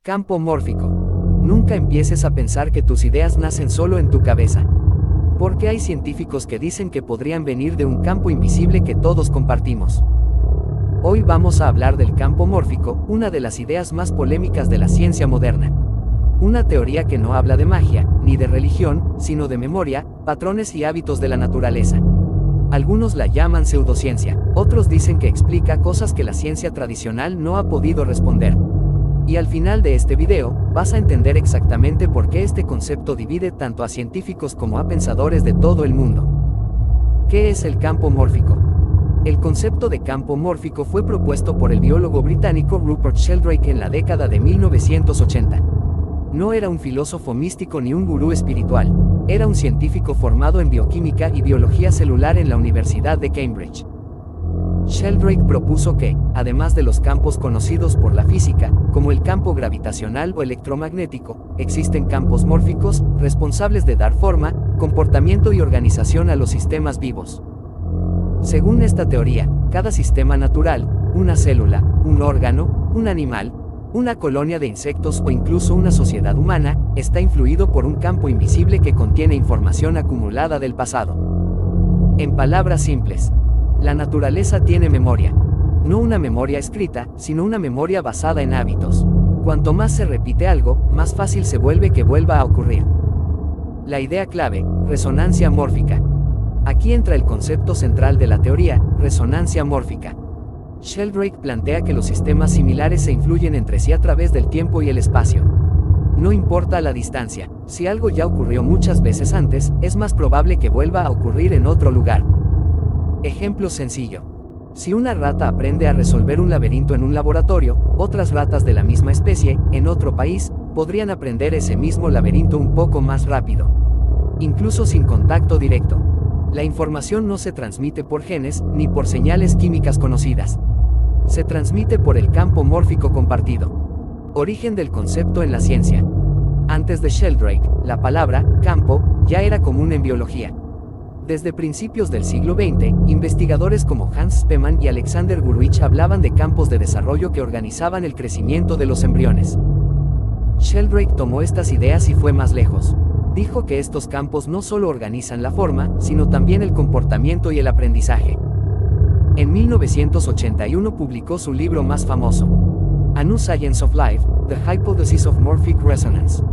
Campo mórfico. Nunca empieces a pensar que tus ideas nacen solo en tu cabeza. Porque hay científicos que dicen que podrían venir de un campo invisible que todos compartimos. Hoy vamos a hablar del campo mórfico, una de las ideas más polémicas de la ciencia moderna. Una teoría que no habla de magia, ni de religión, sino de memoria, patrones y hábitos de la naturaleza. Algunos la llaman pseudociencia, otros dicen que explica cosas que la ciencia tradicional no ha podido responder. Y al final de este video, vas a entender exactamente por qué este concepto divide tanto a científicos como a pensadores de todo el mundo. ¿Qué es el campo mórfico? El concepto de campo mórfico fue propuesto por el biólogo británico Rupert Sheldrake en la década de 1980. No era un filósofo místico ni un gurú espiritual, era un científico formado en bioquímica y biología celular en la Universidad de Cambridge. Sheldrake propuso que, además de los campos conocidos por la física, como el campo gravitacional o electromagnético, existen campos mórficos, responsables de dar forma, comportamiento y organización a los sistemas vivos. Según esta teoría, cada sistema natural, una célula, un órgano, un animal, una colonia de insectos o incluso una sociedad humana, está influido por un campo invisible que contiene información acumulada del pasado. En palabras simples, la naturaleza tiene memoria. No una memoria escrita, sino una memoria basada en hábitos. Cuanto más se repite algo, más fácil se vuelve que vuelva a ocurrir. La idea clave, resonancia mórfica. Aquí entra el concepto central de la teoría, resonancia mórfica. Sheldrake plantea que los sistemas similares se influyen entre sí a través del tiempo y el espacio. No importa la distancia, si algo ya ocurrió muchas veces antes, es más probable que vuelva a ocurrir en otro lugar. Ejemplo sencillo. Si una rata aprende a resolver un laberinto en un laboratorio, otras ratas de la misma especie, en otro país, podrían aprender ese mismo laberinto un poco más rápido. Incluso sin contacto directo. La información no se transmite por genes, ni por señales químicas conocidas. Se transmite por el campo mórfico compartido. Origen del concepto en la ciencia. Antes de Sheldrake, la palabra campo ya era común en biología. Desde principios del siglo XX, investigadores como Hans Spemann y Alexander Gurwitch hablaban de campos de desarrollo que organizaban el crecimiento de los embriones. Sheldrake tomó estas ideas y fue más lejos. Dijo que estos campos no solo organizan la forma, sino también el comportamiento y el aprendizaje. En 1981 publicó su libro más famoso, A New Science of Life, The Hypothesis of Morphic Resonance.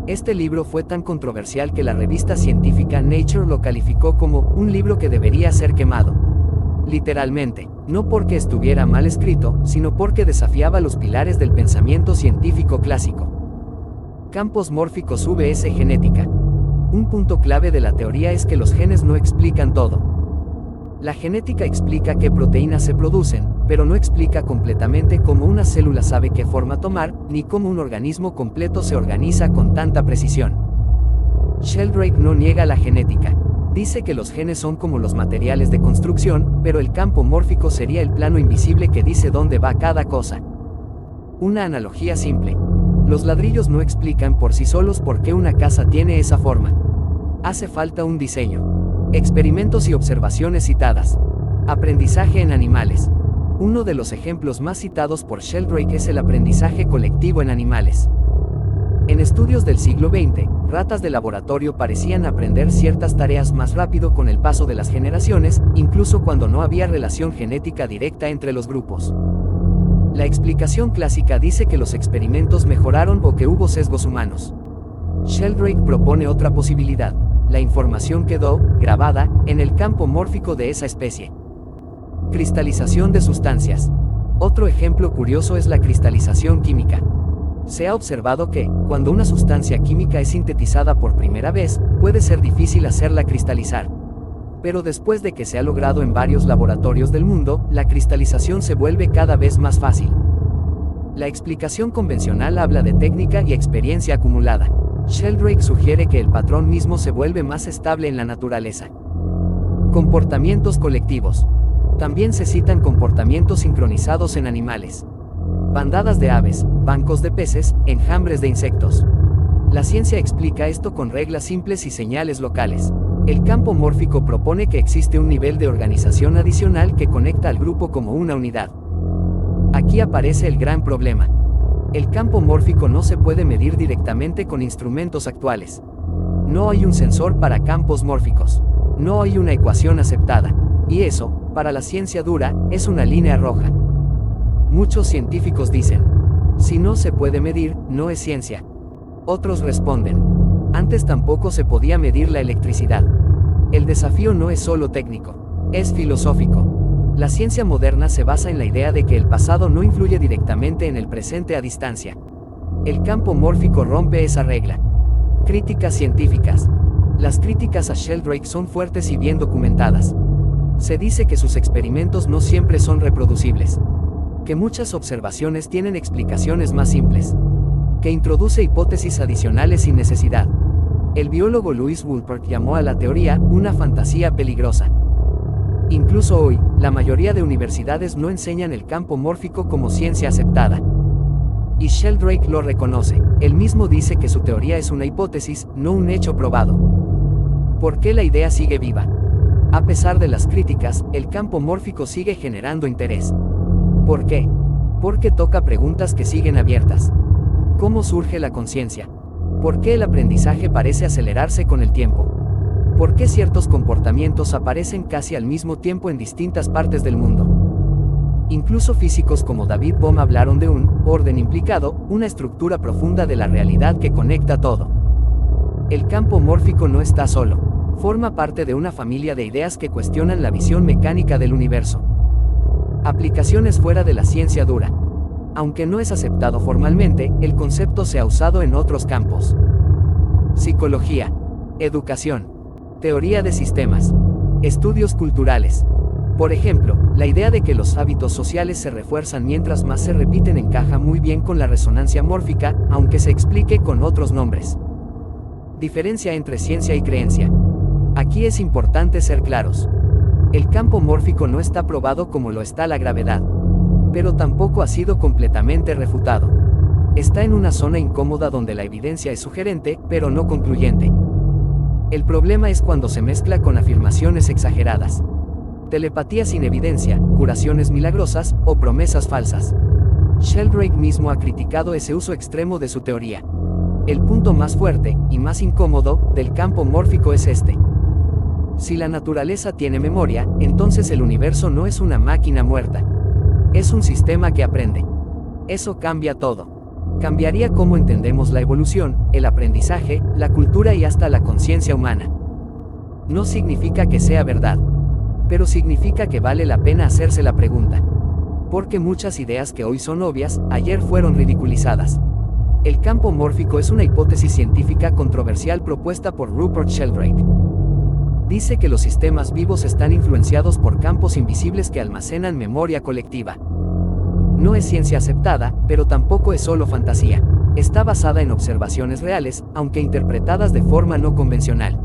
Este libro fue tan controversial que la revista científica Nature lo calificó como un libro que debería ser quemado. Literalmente, no porque estuviera mal escrito, sino porque desafiaba los pilares del pensamiento científico clásico. Campos mórficos vs genética. Un punto clave de la teoría es que los genes no explican todo. La genética explica qué proteínas se producen, pero no explica completamente cómo una célula sabe qué forma tomar, ni cómo un organismo completo se organiza con tanta precisión. Sheldrake no niega la genética. Dice que los genes son como los materiales de construcción, pero el campo mórfico sería el plano invisible que dice dónde va cada cosa. Una analogía simple. Los ladrillos no explican por sí solos por qué una casa tiene esa forma. Hace falta un diseño. Experimentos y observaciones citadas. Aprendizaje en animales. Uno de los ejemplos más citados por Sheldrake es el aprendizaje colectivo en animales. En estudios del siglo XX, ratas de laboratorio parecían aprender ciertas tareas más rápido con el paso de las generaciones, incluso cuando no había relación genética directa entre los grupos. La explicación clásica dice que los experimentos mejoraron o que hubo sesgos humanos. Sheldrake propone otra posibilidad. La información quedó grabada en el campo mórfico de esa especie. Cristalización de sustancias. Otro ejemplo curioso es la cristalización química. Se ha observado que, cuando una sustancia química es sintetizada por primera vez, puede ser difícil hacerla cristalizar. Pero después de que se ha logrado en varios laboratorios del mundo, la cristalización se vuelve cada vez más fácil. La explicación convencional habla de técnica y experiencia acumulada. Sheldrake sugiere que el patrón mismo se vuelve más estable en la naturaleza. Comportamientos colectivos. También se citan comportamientos sincronizados en animales. Bandadas de aves, bancos de peces, enjambres de insectos. La ciencia explica esto con reglas simples y señales locales. El campo mórfico propone que existe un nivel de organización adicional que conecta al grupo como una unidad. Aquí aparece el gran problema. El campo mórfico no se puede medir directamente con instrumentos actuales. No hay un sensor para campos mórficos. No hay una ecuación aceptada. Y eso, para la ciencia dura, es una línea roja. Muchos científicos dicen, si no se puede medir, no es ciencia. Otros responden, antes tampoco se podía medir la electricidad. El desafío no es solo técnico, es filosófico. La ciencia moderna se basa en la idea de que el pasado no influye directamente en el presente a distancia. El campo mórfico rompe esa regla. Críticas científicas. Las críticas a Sheldrake son fuertes y bien documentadas. Se dice que sus experimentos no siempre son reproducibles, que muchas observaciones tienen explicaciones más simples, que introduce hipótesis adicionales sin necesidad. El biólogo Louis Wolpert llamó a la teoría una fantasía peligrosa. Incluso hoy, la mayoría de universidades no enseñan el campo mórfico como ciencia aceptada. Y Sheldrake lo reconoce. Él mismo dice que su teoría es una hipótesis, no un hecho probado. ¿Por qué la idea sigue viva? A pesar de las críticas, el campo mórfico sigue generando interés. ¿Por qué? Porque toca preguntas que siguen abiertas. ¿Cómo surge la conciencia? ¿Por qué el aprendizaje parece acelerarse con el tiempo? ¿Por qué ciertos comportamientos aparecen casi al mismo tiempo en distintas partes del mundo? Incluso físicos como David Bohm hablaron de un orden implicado, una estructura profunda de la realidad que conecta todo. El campo mórfico no está solo. Forma parte de una familia de ideas que cuestionan la visión mecánica del universo. Aplicaciones fuera de la ciencia dura. Aunque no es aceptado formalmente, el concepto se ha usado en otros campos. Psicología, educación, teoría de sistemas, estudios culturales. Por ejemplo, la idea de que los hábitos sociales se refuerzan mientras más se repiten encaja muy bien con la resonancia mórfica, aunque se explique con otros nombres. Diferencia entre ciencia y creencia. Aquí es importante ser claros. El campo mórfico no está probado como lo está la gravedad, pero tampoco ha sido completamente refutado. Está en una zona incómoda donde la evidencia es sugerente, pero no concluyente. El problema es cuando se mezcla con afirmaciones exageradas. Telepatía sin evidencia, curaciones milagrosas, o promesas falsas. Sheldrake mismo ha criticado ese uso extremo de su teoría. El punto más fuerte, y más incómodo, del campo mórfico es este. Si la naturaleza tiene memoria, entonces el universo no es una máquina muerta. Es un sistema que aprende. Eso cambia todo. Cambiaría cómo entendemos la evolución, el aprendizaje, la cultura y hasta la conciencia humana. No significa que sea verdad, pero significa que vale la pena hacerse la pregunta. Porque muchas ideas que hoy son obvias, ayer fueron ridiculizadas. El campo mórfico es una hipótesis científica controversial propuesta por Rupert Sheldrake. Dice que los sistemas vivos están influenciados por campos invisibles que almacenan memoria colectiva. No es ciencia aceptada, pero tampoco es solo fantasía. Está basada en observaciones reales, aunque interpretadas de forma no convencional.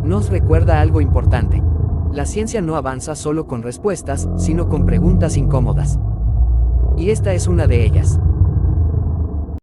Nos recuerda algo importante. La ciencia no avanza solo con respuestas, sino con preguntas incómodas. Y esta es una de ellas.